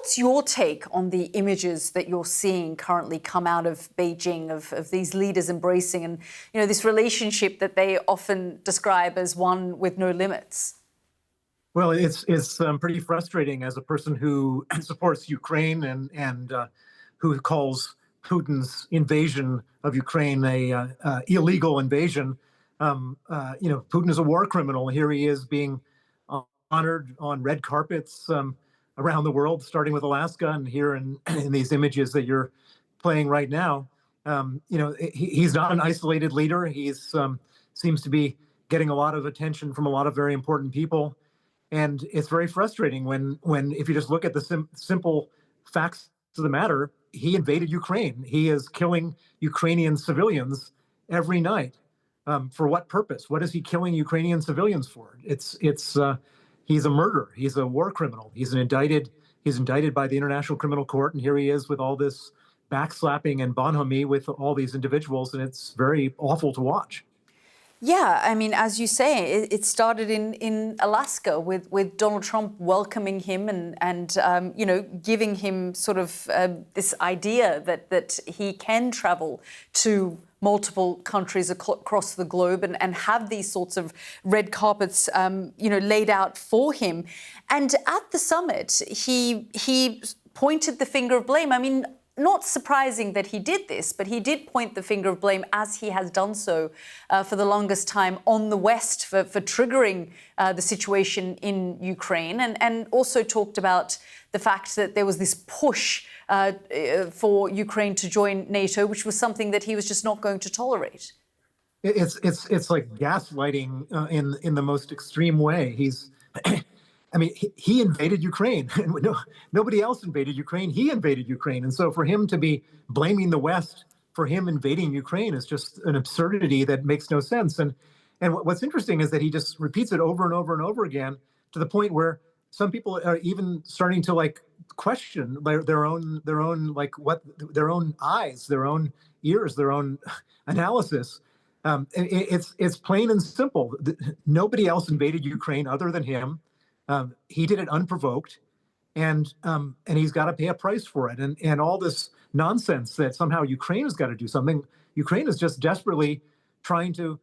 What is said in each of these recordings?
What's your take on the images that you're seeing currently come out of Beijing of these leaders embracing and, this relationship that they often describe as one with no limits? Well, it's pretty frustrating as a person who supports Ukraine and who calls Putin's invasion of Ukraine a illegal invasion. Putin is a war criminal. Here he is being honored on red carpets around the world, starting with Alaska, and here in these images that you're playing right now. He's not an isolated leader. He's seems to be getting a lot of attention from a lot of very important people. And it's very frustrating when if you just look at the simple facts of the matter, he invaded Ukraine. He is killing Ukrainian civilians every night. For what purpose? What is he killing Ukrainian civilians for? He's a murderer. He's a war criminal. He's indicted by the International Criminal Court, and here he is with all this backslapping and bonhomie with all these individuals, and it's very awful to watch. Yeah, I mean, as you say, it started in Alaska with Donald Trump welcoming him and giving him sort of this idea that he can travel to multiple countries across the globe and have these sorts of red carpets, laid out for him. And at the summit, he pointed the finger of blame. I mean, not surprising that he did this, but he did point the finger of blame, as he has done so for the longest time, on the West for triggering the situation in Ukraine, and also talked about the fact that there was this push for Ukraine to join NATO, which was something that he was just not going to tolerate. It's like gaslighting in the most extreme way. He invaded Ukraine. Nobody else invaded Ukraine. He invaded Ukraine. And so for him to be blaming the West for him invading Ukraine is just an absurdity that makes no sense. And what's interesting is that he just repeats it over and over and over again, to the point where some people are even starting to question their own eyes, their own ears, their own analysis. It's plain and simple. Nobody else invaded Ukraine other than him. He did it unprovoked, and he's got to pay a price for it. And all this nonsense that somehow Ukraine has got to do something. Ukraine is just desperately trying to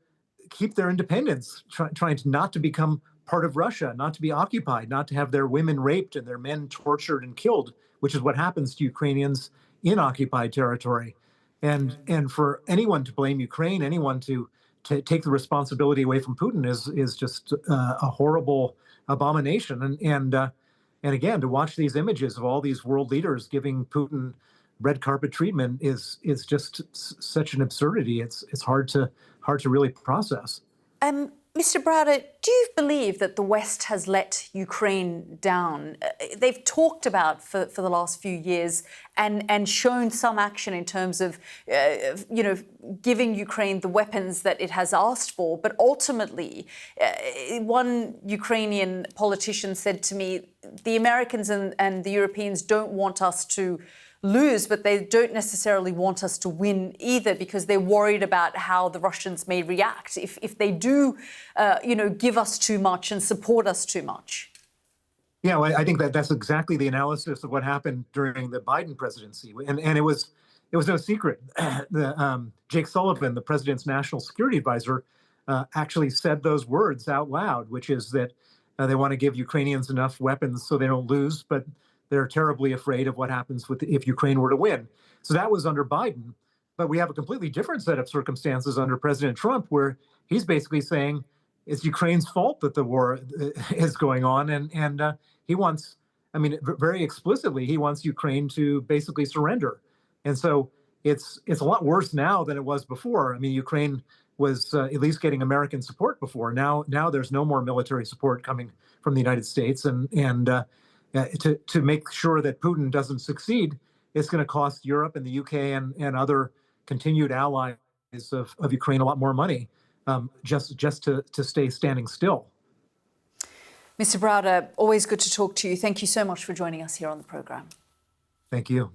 keep their independence, trying to not to become part of Russia, not to be occupied, not to have their women raped and their men tortured and killed, which is what happens to Ukrainians in occupied territory. And for anyone to blame Ukraine, anyone to take the responsibility away from Putin is just a horrible abomination. And again, to watch these images of all these world leaders giving Putin red carpet treatment is just such an absurdity. It's hard to really process. Mr. Browder, do you believe that the West has let Ukraine down? They've talked about for the last few years and shown some action in terms of, giving Ukraine the weapons that it has asked for. But ultimately, one Ukrainian politician said to me, the Americans and the Europeans don't want us to lose, but they don't necessarily want us to win either, because they're worried about how the Russians may react if they do, give us too much and support us too much. Yeah, well, I think that's exactly the analysis of what happened during the Biden presidency, and it was no secret. Jake Sullivan, the president's national security advisor, actually said those words out loud, which is that they want to give Ukrainians enough weapons so they don't lose, but they're terribly afraid of what happens if Ukraine were to win. So that was under Biden. But we have a completely different set of circumstances under President Trump, where he's basically saying it's Ukraine's fault that the war is going on. And he wants, very explicitly, he wants Ukraine to basically surrender. And so it's a lot worse now than it was before. Ukraine was at least getting American support before. Now there's no more military support coming from the United States. To make sure that Putin doesn't succeed, it's going to cost Europe and the UK and other continued allies of Ukraine a lot more money, just to stay standing still. Mr. Browder, always good to talk to you. Thank you so much for joining us here on the program. Thank you.